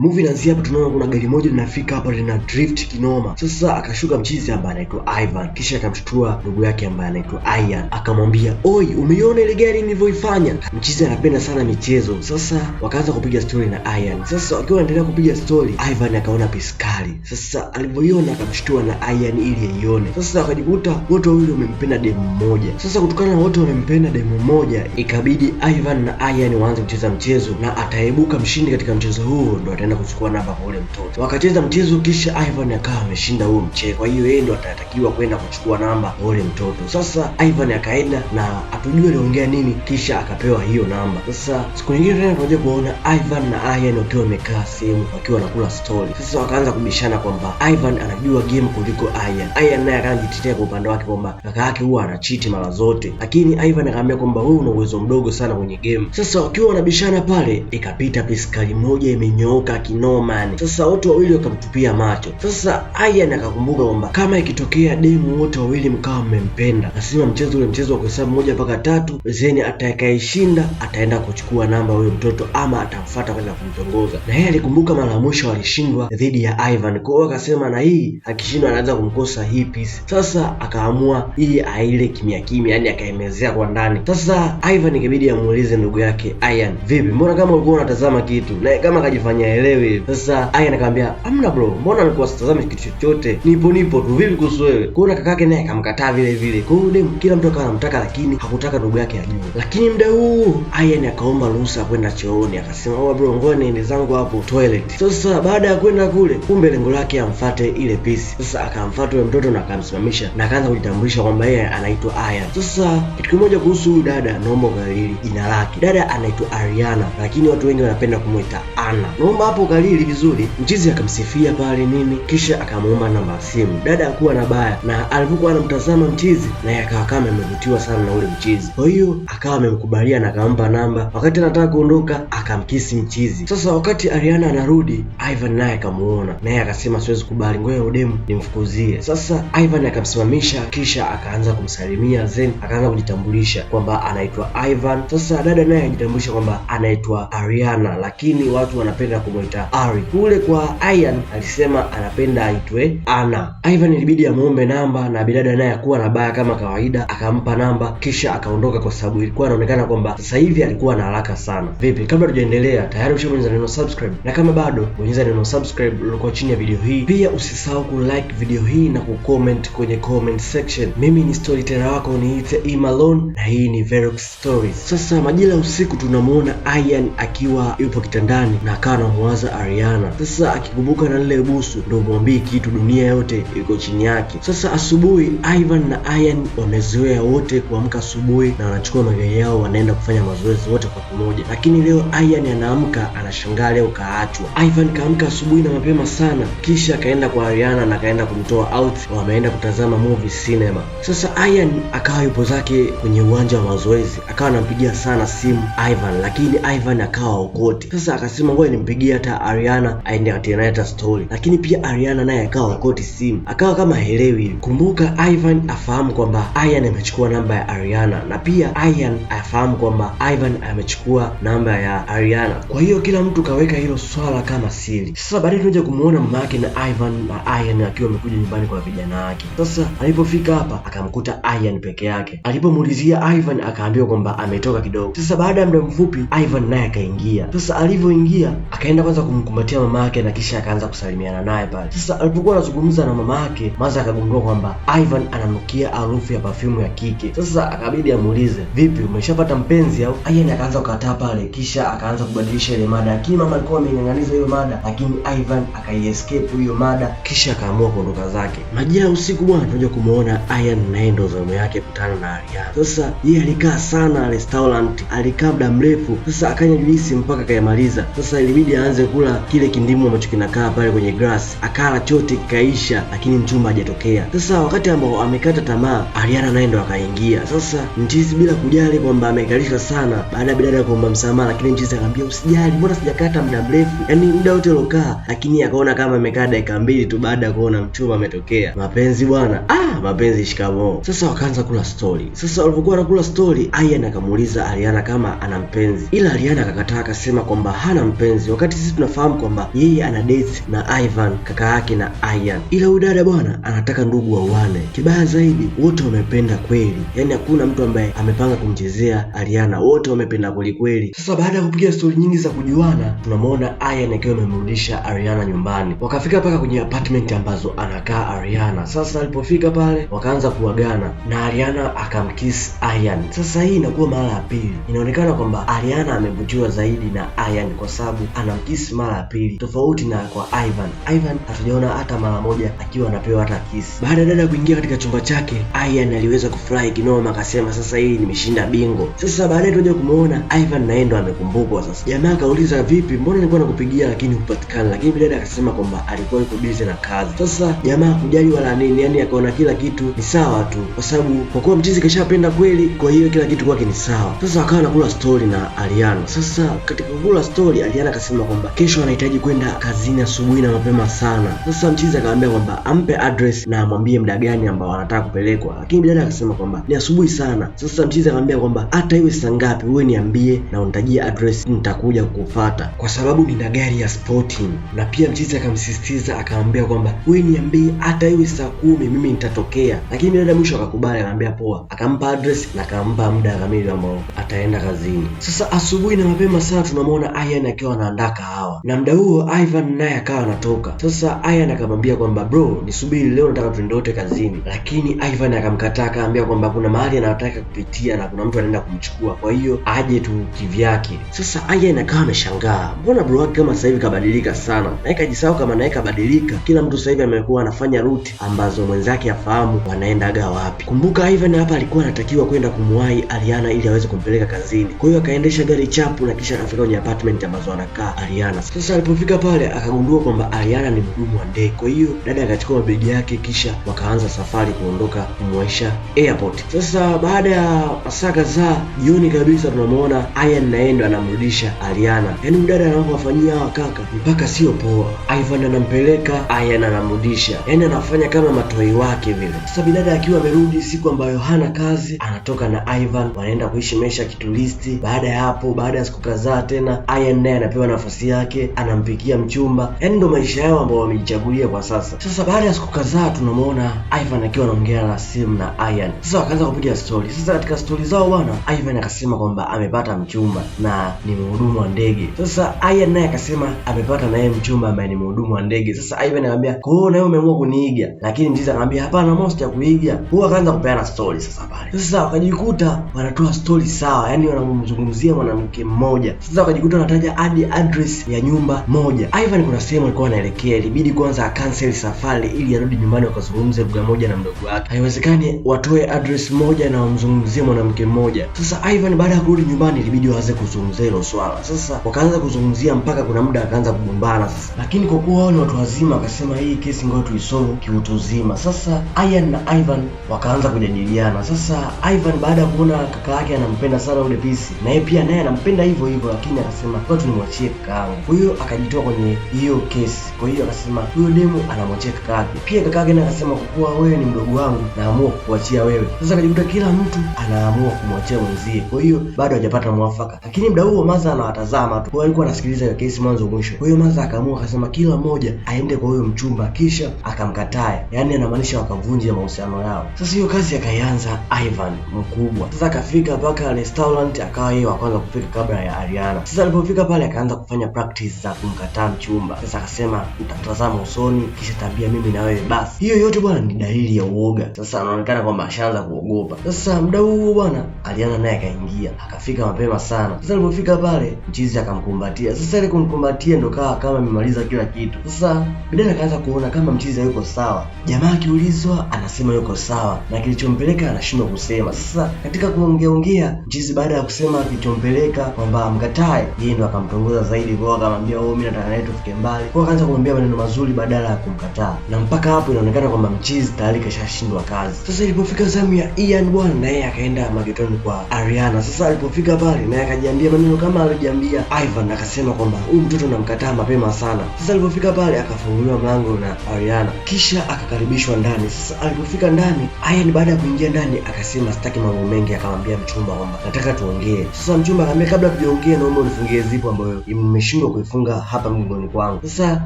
Movie inaanzia hapa, tunaona kuna gari moja linafika hapa lina drift kinoma. Sasa akashuka mchizi ambaye anaitwa Ivan, kisha akamshtua ndugu yake ambaye anaitwa Ian, akamwambia oi, umeiona ile gari nilivyoifanya? Mchizi anapenda sana michezo. Sasa wakaanza kupiga story na Ian. Sasa wakiwa wanaendelea kupiga story, Ivan akaona piskali. Sasa alivyoiona akamshtua na Ian ili aione. Sasa wakajikuta wote wawili wamempenda demu mmoja. Sasa kutokana na wote wamempenda demu mmoja, ikabidi Ivan na Ian waanze kucheza mchezo, na ataibuka mshindi katika mchezo huo ndo ataenda kuchukua namba kwa ule mtoto. Wakacheza mchezo, kisha Ivan akawa ameshinda huo mchezo, kwa hiyo yeye ndo atatakiwa kwenda kuchukua namba kwa ule mtoto. Sasa Ivan akaenda na atujue aliongea nini, kisha akapewa hiyo namba. Sasa siku nyingine tena tunakuja kuona Ivan na Ian wakiwa wamekaa sehemu wakiwa wanakula story. Sasa wakaanza kubishana kwamba Ivan anajua game kuliko Ian. Ian naye akajitetea kwa upande wake kwamba kaka yake huwa anacheat mara zote, lakini Ivan akamwambia kwamba wewe una uwezo mdogo sana kwenye game. Sasa wakiwa wanabishana pale, ikapita piskali moja imenyooka kinoma. Sasa wote wawili wakamtupia macho. Sasa Ian akakumbuka kwamba kama ikitokea demu wote wawili mkawa mmempenda, lazima mchezo ule mchezo wa kuhesabu 1 mpaka 3, zeni atakayeshinda ataenda kuchukua namba huyo mtoto ama atamfuata kwenda kumtongoza. Na yeye alikumbuka mara ya mwisho alishindwa dhidi ya Ivan, kwa hiyo akasema na hii akishindwa anaanza kumkosa hii piece. Sasa akaamua hii aile kimya kimya, yani akaemezea kwa ndani. Sasa Ivan ikabidi amuulize ndugu yake Ian, vipi, mbona kama ulikuwa unatazama kitu? Na kama akajifanya elewi. Sasa Ian akamwambia hamna bro, mbona nilikuwa sitazami kitu chochote, nipo tu, vipi kuhusu wewe? Kuona kakake naye akamkataa vile vile. Kwa hiyo demu kila mtu akawa anamtaka, lakini hakutaka ndugu yake ajue. Lakini muda huu Ian akaomba ruhusa kwenda chooni, akasema oh bro, ngoja niende zangu hapo toilet. Sasa baada ya kwenda kule, kumbe lengo lake amfuate ile piece. Sasa akamfuata yule mtoto na akamsimamisha na akaanza kujitambulisha kwamba yeye anaitwa Ian. Sasa kitu kimoja kuhusu huyu dada, naomba ukalili jina lake. Dada anaitwa Ariana, lakini watu wengi wanapenda kumuita Anna. Naomba hapo ukalili vizuri. Mchizi akamsifia pale nini, kisha akamuomba namba ya simu. Dada hakuwa na baya, na alipokuwa anamtazama mchizi naye akawa kama amevutiwa sana na ule mchizi, kwa hiyo akawa amemkubalia na akampa namba. Wakati anataka kuondoka akamkisi mchizi. Sasa wakati Ariana anarudi, Ivan naye akamuona, naye akasema siwezi kubali, ngoja udemu nimfukuzie. Sasa Ivan akamsimamisha, kisha akaanza kumsalimia, then akaanza kujitambulisha kwamba anaitwa Ivan. Sasa dada naye ajitambulisha kwamba anaitwa Ariana, lakini watu wanapenda kumuita Ari. Kule kwa Ian alisema anapenda aitwe Anna. Ivan ilibidi amuombe namba, na bidada naye hakuwa na baya kama kawaida, akampa namba kisha akaondoka, kwa sababu ilikuwa inaonekana kwamba sasa hivi alikuwa na haraka sana. Vipi, kabla tujaendelea, tayari ushabonyeza neno subscribe? Na kama bado, bonyeza neno subscribe lililo chini ya video hii. Pia usisahau ku like video hii na ku comment kwenye comment section. Mimi ni storyteller wako, niite Imalone na hii ni Verox Stories. Sasa majira usiku tunamuona Ian akiwa yupo kitandani na akawa anamuwaza Ariana. Sasa akikumbuka na lile busu, ndio mwambie kitu, dunia yote iko chini yake. Sasa asubuhi Ivan na Ian wamezoea wote kuamka asubuhi na wanachukua magari yao wanaenda kufanya mazoezi wote kwa pamoja, lakini leo Ian anaamka anashangaa leo kaachwa. Ivan kaamka asubuhi na mapema sana, kisha akaenda kwa Ariana na akaenda kumtoa out, wameenda kutazama movie cinema. Sasa Ian akawa yupo zake kwenye uwanja wa mazoezi, akawa anampigia sana simu Ivan, lakini Ivan akawa okoti. Sasa akasema ngoja nimpigie hata Ariana aende atena hata story, lakini pia Ariana naye akawa okoti simu, akawa kama helewi. Kumbuka Ivan afahamu kwamba Ian amechukua namba ya Ariana, na pia Ian afahamu kwamba Ivan amechukua namba ya Ariana, kwa hiyo kila mtu kaweka hilo swala kama siri. Sasa baadaye tunaje kumuona mama yake na Ivan na Ian akiwa amekuja nyumbani kwa vijana wake. Sasa alipofika hapa akamkuta Ian peke yake. Alipomuulizia Ivan akaambiwa kwamba ametoka kidogo. Sasa baada ya muda mfupi Ivan naye akaingia. Sasa alivyoingia akaenda kwanza kumkumbatia mama yake na kisha akaanza kusalimiana naye pale. Sasa alipokuwa anazungumza na mama yake, Maza akagundua kwamba Ivan ananukia harufu ya perfume ya kike. Sasa akabidi amuulize, vipi, umeshapata mpenzi au? Ian akaanza kukataa pale, kisha akaanza kubadilisha ile mada, lakini mama alikuwa ameng'ang'aniza hiyo mada, lakini Ivan akaiescape hiyo mada, kisha akaamua kuondoka zake. Majira usiku bwana, tunaje kumuona Ian naye ndo zamu yake kutana na Ariana. Sasa yeye alikaa sana restaurant, alikaa muda mrefu. Sasa akanya juisi mpaka kayamaliza. Sasa ilibidi aanze kula kile kindimu ambacho kinakaa pale kwenye grass, akala chote kikaisha, lakini mchumba hajatokea. Sasa wakati ambao amekata tamaa, Ariana naye ndo akaingia. Sasa mchizi bila kujali kwamba amekalishwa sana, baada ya bidada kuomba msamaha, lakini mchizi akamwambia usijali, mbona sijakata muda mrefu, yani muda wote lokaa. Lakini akaona kama amekaa dakika 2 tu baada ya kuona mchumba ametokea. Mapenzi bwana, mapenzi shikamoo. Sasa wakaanza kula story. Sasa walipokuwa wanakula story, Ian akamuuliza Ariana kama ana mpenzi, ila Ariana akakataa, akasema kwamba hana mpenzi, wakati sisi tunafahamu kwamba yeye ana date na Ivan, kaka yake na Ian, ila huyu dada bwana anataka ndugu wauane. Kibaya zaidi wote wamependa kweli, yani hakuna mtu ambaye amepanga kumchezea Ariana, wote wamependa kweli kweli. Sasa baada ya kupiga stori nyingi za kujuana, tunamwona Ian akiwa amemrudisha Ariana nyumbani. Wakafika mpaka kwenye apartment ambazo anakaa Ariana. Sasa alipofika pale wakaanza kuagana na Ariana akamkiss Ian. Sasa hii inakuwa mara ya pili. Inaonekana kwamba Ariana amevutiwa zaidi na Ian kwa sababu anamkiss mara ya pili, tofauti na kwa Ivan. Ivan hatujaona hata mara moja akiwa anapewa hata kiss. Baada ya dada kuingia katika chumba chake, Ian aliweza kufurahi kinoma, akasema sasa hii nimeshinda bingo. Sasa baadaye tuje kumuona Ivan naye ndo amekumbukwa sasa. Jamaa akauliza vipi, mbona nilikuwa nakupigia lakini hupatikana? Lakini dada akasema kwamba alikuwa yuko busy na kazi. Sasa jamaa kujali wala nini, yani akaona kila kitu ni sawa tu, kwa sababu kwa kuwa mchizi kashapenda kweli, kwa hiyo kila kitu kwake ni sawa. Sasa akawa anakula story na Ariana. Sasa katika kula story, Ariana akasema kwamba kesho anahitaji kwenda kazini asubuhi na mapema sana. Sasa mchizi akamwambia kwamba ampe address na amwambie muda gani ambao anataka kupelekwa, lakini dada akasema kwamba ni asubuhi sana. Sasa mchizi akamwambia kwamba hata iwe saa ngapi wewe niambie na unitajie address, nitakuja kukufuata kwa sababu nina gari ya sporting. Na pia mchizi akamsisitiza akamwambia kwamba wewe niambie hata iwe saa 10 mimi nitatokea. Lakini dada mwisho akakubali, akamwambia poa, akampa address na akampa muda kamili ambao ataenda kazini. Sasa asubuhi na mapema sana tunamwona Ian akiwa anaandaa kahawa, na muda huo Ivan naye akawa anatoka. Sasa Ian akamwambia kwamba bro, nisubiri leo nataka tuende wote kazini, lakini Ivan akamkataa, akamwambia kwamba kuna mahali anataka kupitia na kuna mtu anaenda kumchukua, kwa hiyo aje tu kivyake. Sasa Ian akawa ameshangaa, mbona bro wake kama sasa hivi kabadilika sana, na ikajisahau kama naye kabadilika. Kila mtu sasa hivi amekuwa anafanya route ambazo mwenzake afahamu wanaendaga wapi. Kumbuka Ivan hapa alikuwa anatakiwa kwenda kumwahi Ariana ili aweze kumpeleka kazini, kwa hiyo akaendesha gari chapu na kisha akafika kwenye apartment ambazo anakaa Ariana. Sasa alipofika pale akagundua kwamba Ariana ni mhudumu wa ndege, kwa hiyo dada akachukua mabegi yake kisha wakaanza safari kuondoka kumwaisha airport. Sasa baada ya saa kadhaa, jioni kabisa, tunamwona Ian naye ndo anamrudisha Ariana. Yaani mdada anavyowafanyia hawa kaka mpaka sio poa. Ivan anampeleka, Ian anamrudisha, yaani anafanya kama matoi wake vile. Sasa bidada akiwa amerudi siku ambayo hana kazi, anatoka na Ivan wanaenda kuishi maisha kituristi. Baada ya hapo, baada ya siku kadhaa tena Ian naye anapewa nafasi yake, anampikia mchumba, yaani ndo maisha yao ambao wamejichagulia kwa sasa. Sasa baada ya siku kadhaa tunamwona Ivan akiwa anaongea na simu na Ian. Sasa wakaanza kupiga story. Sasa katika story zao bwana, Ivan akasema kwamba amepata mchumba na ni mhudumu wa ndege. Sasa Ian naye akasema amepata naye mchumba ambaye ni mhudumu wa ndege. Sasa Ivan akamwambia, "Kwa hiyo nawe umeamua kuniiga?" Lakini mzizi akamwambia, "Hapana, mimi sijakuiga." Huwa akaanza kupeana story sasa pale. Sasa wakajikuta wanatoa story sawa, yani wanamzungumzia mwanamke mmoja. Sasa wakajikuta wanataja hadi address ya nyumba moja. Ivan kuna sehemu alikuwa anaelekea, ilibidi kwanza cancel safari ili arudi nyumbani wakazungumze lugha moja na mdogo wake. Haiwezekani watoe address moja na wamzungumzie mwanamke mmoja. Sasa Ivan baada ya kurudi nyumbani ilibidi waanze kuzungumzia hilo swala. Sasa wakaanza kuzungumzia mpaka kuna muda akaanza kugombana sasa. Lakini kwa kuwa wao ni watu wazima akasema hii kesi ngoja tuisolve kiutu uzima. Sasa Ian na Ivan wakaanza kujadiliana. Sasa Ivan baada ya kuona kaka yake anampenda sana yule pisi, na yeye pia naye anampenda hivyo hivyo, lakini akasema kwa tunimwachie kaka yangu. Kwa hiyo akajitoa kwenye hiyo kesi. Kwa hiyo akasema huyo demu anamwachia kaka yake. Pia kaka yake naye akasema kwa kuwa wewe ni mdogo wangu naamua kukuachia wewe. Sasa akajikuta kila mtu anaamua kumwachia mwenzie. Kwa hiyo bado hajapata mwafaka. Lakini muda huo Maza anawatazama tu. Kwa hiyo alikuwa anasikiliza hiyo kesi mwanzo mwisho. Kwa hiyo Maza akaamua akasema kila mmoja aende kwa huyo mchumba kisha akamkataa. Yaani anamaanisha wakavunja mahusiano yao. Sasa hiyo kazi akaianza Ivan mkubwa. Sasa akafika mpaka restaurant, akawa yeye wa kwanza kufika kabla ya Ariana. Sasa alipofika pale akaanza kufanya practice za kumkataa mchumba. Sasa akasema utatazama usoni kisha tabia mimi na wewe basi. Hiyo yote bwana ni dalili ya uoga. Sasa anaonekana kwamba ashaanza kuogopa. Sasa muda huo bwana Ariana naye akaingia, akafika mapema sana. Sasa alipofika pale mchizi akamkumbatia. Sasa ile kumkumbatia ndo kama amemaliza kila kitu. Sasa bidada akaanza kuona kama mchizi yuko sawa. Jamaa akiulizwa anasema yuko sawa na kilichompeleka anashindwa kusema. Sasa katika kuongea mchizi baada ya kusema kilichompeleka kwamba amkatae, yeye ndo akamtongoza zaidi, kwa akamwambia mimi nataka naye tufike mbali. Kwa akaanza kumwambia maneno mazuri badala ya kumkataa. Na mpaka hapo inaonekana kwamba mchizi tayari kashashindwa kazi. Sasa ilipofika zamu ya Ian bwana, naye akaenda magetoni kwa Ariana. Sasa alipofika pale naye akajiambia maneno kama alijiambia Ivan, akasema kwamba huyu mtoto namkataa mapema sana. Sasa alipofika pale akafunguliwa mlango na Ariana kisha akakaribishwa ndani. Sasa alipofika ndani, Ian baada ya kuingia ndani akasema sitaki mambo mengi, akamwambia mchumba kwamba nataka tuongee. Sasa mchumba akamwambia kabla tujaongea naomba unifungie zipo ambayo imeshindwa umeshindwa kuifunga hapa mgongoni kwangu. Sasa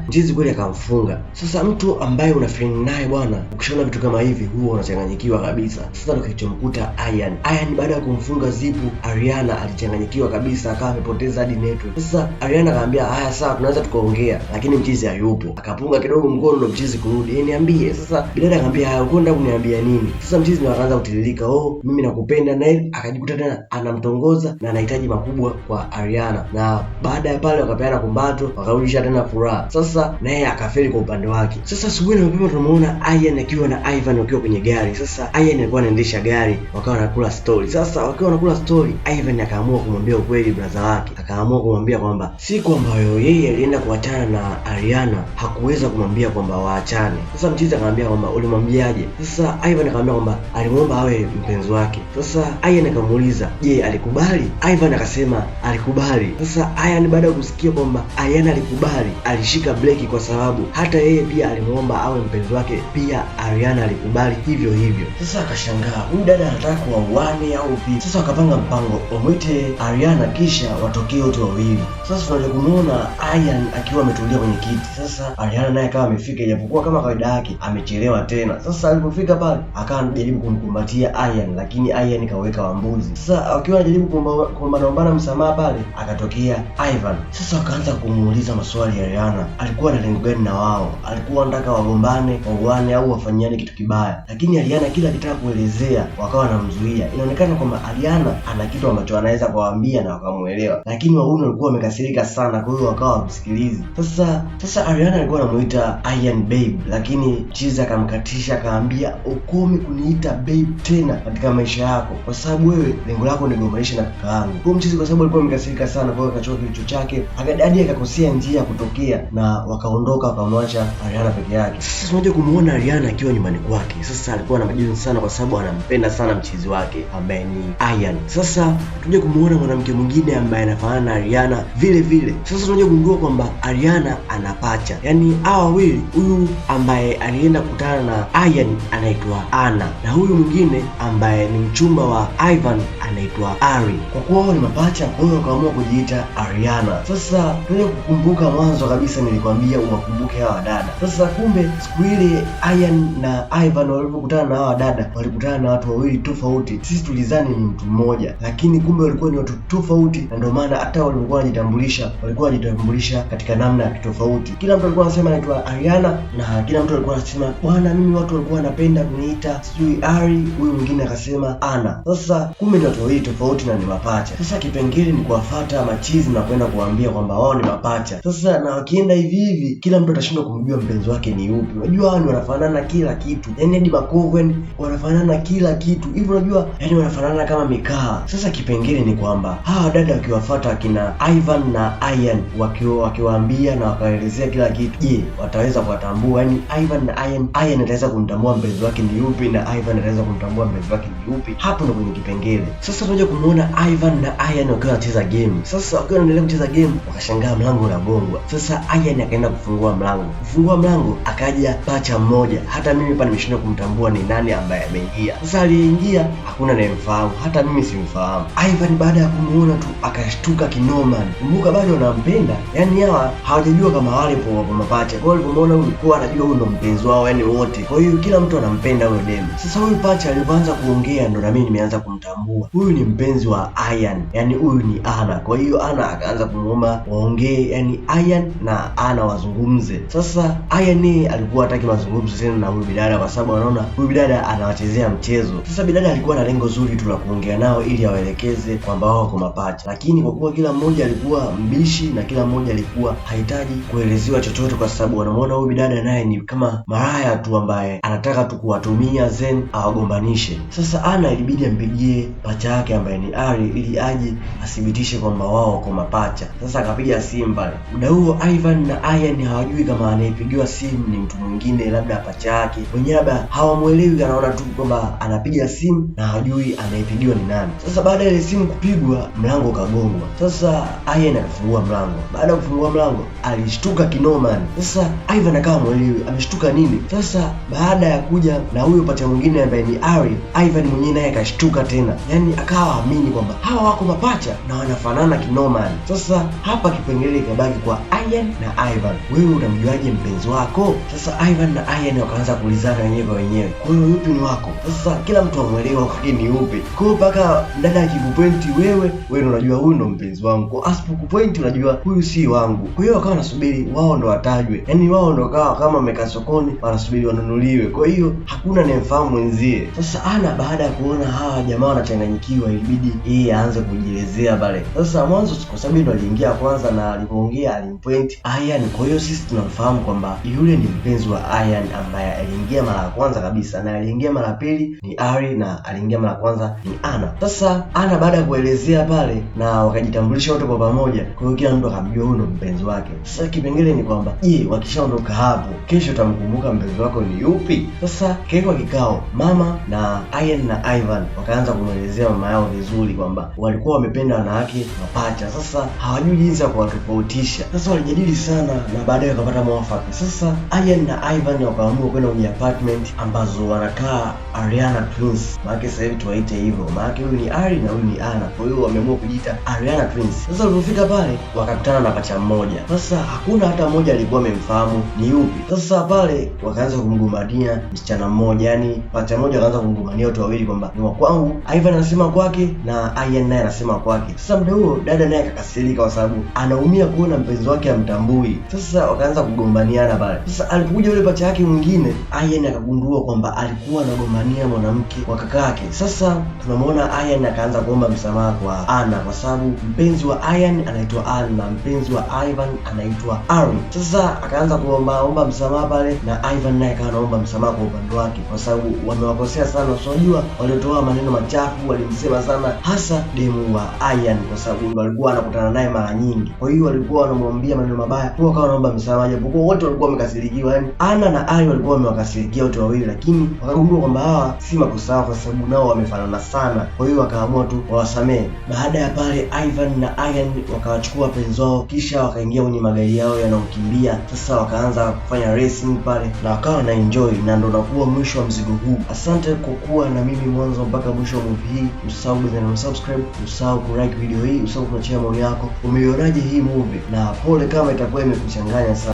mchizi kweli akamfunga. Sasa mtu ambaye una friend naye bwana, ukishaona vitu kama hivi huwa unachanganyikiwa kabisa. Sasa ndo kilichomkuta Ian baada ya kumfunga zipu Ariana alichanganyikiwa kabisa, akawa amepoteza hadi network. Sasa Ariana akamwambia haya sawa, tunaweza tukaongea, lakini mchizi hayupo. Akapunga kidogo mkono ndo mchizi kurudi, niambie. Sasa bidada akamwambia haya, uko ndani kuniambia nini? Sasa mchizi ndo akaanza kutiririka, mimi nakupenda, naye akajikuta tena anamtongoza na anahitaji makubwa kwa Ariana, na baada ya pale wakapeana kumbato, wakarudisha tena furaha. Sasa naye akafeli kwa upande wake. Sasa asubuhi na mapema tunamuona Ian akiwa na Ivan wakiwa kwenye gari. Sasa Ian alikuwa anaendesha gari, wakawa wanakula story. Sasa wakiwa wanakula story, Ivan akaamua kumwambia ukweli brother wake. Akaamua kumwambia kwamba siku ambayo yeye alienda kuachana na Ariana hakuweza kumwambia kwamba waachane. Sasa mchizi akamwambia kwamba ulimwambiaje? Sasa Ivan akamwambia kwamba alimuomba awe mpenzi wake. Sasa Ian akamuuliza, je, alikubali? Ivan akasema alikubali. Sasa Ian baada ya kusikia kwamba Ariana alikubali, alishika breki kwa sababu hata yeye pia alimuomba awe mpenzi wake, pia Ariana alikubali hivyo hivyo. Sasa akashangaa, huyu dada anataka kuauane au vipi? Sasa wakapanga mpango wamwite Ariana kisha watokee wote wawili. Sasa tunaje kumuona Ian akiwa ametulia kwenye kiti. Sasa Ariana naye akawa amefika, ijapokuwa kama kawaida yake amechelewa tena. Sasa alipofika pale akawa anajaribu kumkumbatia Ian, lakini Ian kaweka wambuzi. Sasa akiwa anajaribu kuomba msamaha pale akatokea Ivan. Sasa wakaanza kumuuliza maswali ya Ariana, alikuwa na lengo gani na wao? Alikuwa anataka wagombane, wauane au wafanyane kitu kibaya? Lakini Ariana kila akitaka kuelezea wakawa wanamzuia. Inaonekana kwamba Ariana ana kitu ambacho anaweza kuwaambia na wakamuelewa, lakini wao walikuwa wamekasirika sana, kwa hiyo wakawa wamsikilizi. Sasa Ariana alikuwa anamuita Ian babe, lakini Chiza akamkatisha, akaambia ukome kuniita babe tena katika maisha yako, kwa sababu wewe lengo lako ni kugombanisha na kaka yangu. Kwa Mchizi kwa sababu alikuwa amekasirika sana, kwa hiyo akachoka kichwa chake, hadi akakosea njia ya kutokea na wakaondoka, wakamwacha Ariana peke yake. Sasa tunaje kumuona Ariana akiwa nyumbani kwake. Sasa alikuwa na majonzi sana kwa sababu anampenda sana mchizi wake ambaye ni Ian. Sasa tuje kumuona mwanamke mwingine ambaye anafanana na Ariana vile vile. Sasa tunaje kugundua kwamba Ariana ana pacha. Yaani hawa wawili, huyu ambaye alienda kukutana na Ian anaitwa Anna, na huyu mwingine ambaye ni mchumba wa Ivan anaitwa Ari. Kwa kuwa wao ni mapacha, kwa hiyo wakaamua kujiita Ariana. Sasa tuje kukumbuka mwanzo kabisa nilikwambia uwakumbuke hawa dada. Sasa kumbe siku ile Ian na Ivan walipokutana na hawa dada, walikutana na watu wawili tofauti. Sisi tulizani ni mtu mmoja, lakini kumbe walikuwa ni watu tofauti, na ndio maana hata walikuwa wanajitambulisha katika namna ya tofauti. Kila mtu alikuwa anasema anaitwa Ariana, na kila mtu alikuwa anasema bwana, mimi watu walikuwa wanapenda kuniita sijui Ari, huyu mwingine akasema Anna. Sasa kumbe ni watu wawili tofauti na ni mapacha. Sasa kipengele ni kuwafuata machizi na kwenda kuambia kwamba wao ni mapacha. Sasa na wakienda hivi kila mtu atashindwa kumjua mpenzi wake ni yupi. Unajua hao wanafanana kila kitu, yaani hadi Makoven wanafanana kila kitu hivi, unajua yaani wanafanana kama mikaa. Sasa kipengele ni kwamba hawa dada wakiwafuata akina Ivan na Ian, wakiwaambia na wakaelezea kila kitu, je, wataweza kuwatambua? Yaani Ivan na Ian ataweza kumtambua mpenzi wake ni yupi na Ivan ataweza kumtambua mpenzi wake ni yupi? Hapo ndo kwenye kipengele. Sasa tunaje kumuona Ivan na Ian wakiwa wanacheza game. Sasa wakiwa wanaendelea kucheza game, wakashangaa mlango unagongwa. Sasa Ian akaenda kufungua mlango, akaja pacha mmoja. Hata mimi hapa nimeshindwa kumtambua ni nani ambaye ameingia. Sasa aliyeingia hakuna anayemfahamu, hata mimi simfahamu. Ivan baada ya kumuona tu akashtuka kinoma. Kumbuka bado anampenda, yaani hawa hawajajua kama wale po mapacha. Kwa hiyo alipomuona huyu kwa anajua huyu ndo mpenzi wao, yaani wote. Kwa hiyo kila mtu anampenda huyo demu. Sasa huyu pacha alipoanza kuongea ndo na mimi nimeanza kumtambua. Huyu ni mpenzi wa Ian, yaani huyu ni Anna. Kwa hiyo Anna akaanza kumuomba waongee, yaani Ian na Anna wazungumze. Sasa Ian alikuwa hataki mazungumzo tena na huyu bidada kwa sababu anaona huyu bidada anawachezea mchezo. Sasa bidada alikuwa na lengo zuri tu la kuongea nao ili awaelekeze kwamba wao kwa mapacha, lakini kwa kuwa kila mmoja alikuwa mbishi na kila mmoja alikuwa hahitaji kuelezewa chochote, kwa sababu wanamuona huyu bidada naye ni kama maraya tu ambaye anataka tu kuwatumia zen awagombanishe. Sasa Anna ilibidi ampigie pacha yake ambaye ni Ari ili aje athibitishe kwamba wao kwa mapacha. Sasa akapiga simu pale. Muda huo Ivan na Ian hawajui kama anayepigiwa simu ni mtu mwingine, labda pacha yake. Wenyewe labda hawamuelewi, anaona tu kwamba anapiga simu na hajui anayepigiwa ni nani. Sasa baada ya ile simu kupigwa, mlango ukagongwa. Sasa Ian akafungua mlango. Baada ya kufungua mlango alishtuka kinoma. Sasa Ivan akawa mwelewi ameshtuka nini. Sasa baada ya kuja na huyo pacha mwingine ambaye ni Ari, Ivan mwenyewe naye akashtuka tena, yani akawa amini kwamba hawa wako mapacha na wanafanana kinoma. Sasa hapa kipengele ikabaki kwa Ian na Ivan, wewe unamjuaje mpenzi wako? Sasa Ivan na Ian wakaanza kuulizana wenyewe kwa wenyewe, kwa hiyo yupi ni wako? Sasa kila mtu amuelewa kwa nini yupi. Kwa hiyo mpaka dada akikupointi wewe unajua huyu ndo mpenzi wangu, kwa asipokupointi unajua huyu si wangu. Kwa hiyo wakawa wanasubiri wao ndo watajwe, yani wao ndo kama wamekaa sokoni wanasubiri wanunuliwe, kwa hiyo hakuna anayemfahamu mwenzie. Sasa Ana baada ya kuona hawa jamaa wanachanganyikiwa, ilibidi yeye aanze kujielezea pale. Sasa mwanzo kwa sababu ndo aliingia kwanza na alipoongea alimpoint Ian, kwa hiyo sisi tunamfahamu kwamba yule ni mpenzi wa Ian ambaye aliingia mara ya kwanza kabisa, na aliingia mara pili ni Ari na aliingia mara kwanza ni Ana. Sasa Ana baada ya kuelezea pale na wakajitambulisha wote kwa pamoja, kwa hiyo kila mtu akamjua huyo ndo mpenzi wake. Sasa kipengele ni kwamba je, wakishaondoka hapo kesho utamkumbuka mpenzi wako ni yupi? Sasa kekwa kikao, mama na Ian na Ivan wakaanza kumwelezea mama yao vizuri kwamba walikuwa wamependa wanawake mapacha. Sasa hawajui jinsi ya kuwatofautisha. Sasa walijadili sana na baadaye wakapata mwafaka. Sasa Ian na Ivan wakaamua kwenda kwenye apartment ambazo wanakaa Ariana Twins. Maana sasa hivi tuwaite hivyo, maana huyu ni Ari na huyu ni Ana, kwa hiyo wameamua kujiita Ariana Twins. Sasa walipofika pale wakakutana na pacha mmoja. Sasa hakuna hata mmoja alikuwa amemfahamu ni yupi. Sasa pale wakaanza kumgumania msichana mmoja, yani pacha mmoja akaanza kumgumania watu wawili kwamba ni wa kwangu. Ivan anasema kwake na Ian naye anasema kwake. Sasa muda huo dada naye akakasirika kwa sababu anaumia kuona mpenzi wake amtambui. Sasa wakaanza kugombaniana pale. Sasa alipokuja yule pacha yake mwingine, Ian akagundua kwamba alikuwa anagombania mwanamke wa kakake. Sasa tunamwona Ian akaanza kuomba msamaha kwa Ana kwa sababu mpenzi wa Ian anaitwa Ana na mpenzi wa Ivan anaitwa Ari. Sasa akaanza kuomba msamaha pale na Ivan naye akawa anaomba msamaha kwa upande wake kwa sababu wamewakosea sana. Unajua walitoa maneno machafu, walimsema sana hasa demu wa Ian kwa sababu walikuwa wanakutana naye mara nyingi. Kwa hiyo walikuwa wanamwambia maneno mabaya, kwa wakawa wanaomba msamaha japokuwa wote walikuwa wamekasirikiwa. Yani Ana na Ari walikuwa wamewakasirikia wote wawili, lakini wakagundua kwamba hawa si makosa kwa sababu nao wamefanana sana. Kwa hiyo wakaamua tu wawasamehe. Baada ya pale Ivan na Ian wakawachukua wapenzi wao kisha wakaingia kwenye magari yao yanayokimbia. Sasa wakaanza kufanya racing pale na wakawa na enjoy, na ndo nakuwa mwisho wa mzigo huu. Asante kwa kuwa na mimi mwanzo mpaka mwisho wa movie hii. Usisahau kusubscribe, usisahau kulike video hii, usisahau kuachia maoni yako. Umeionaje hii movie? Na pole kama itakuwa imekuchanganya sana.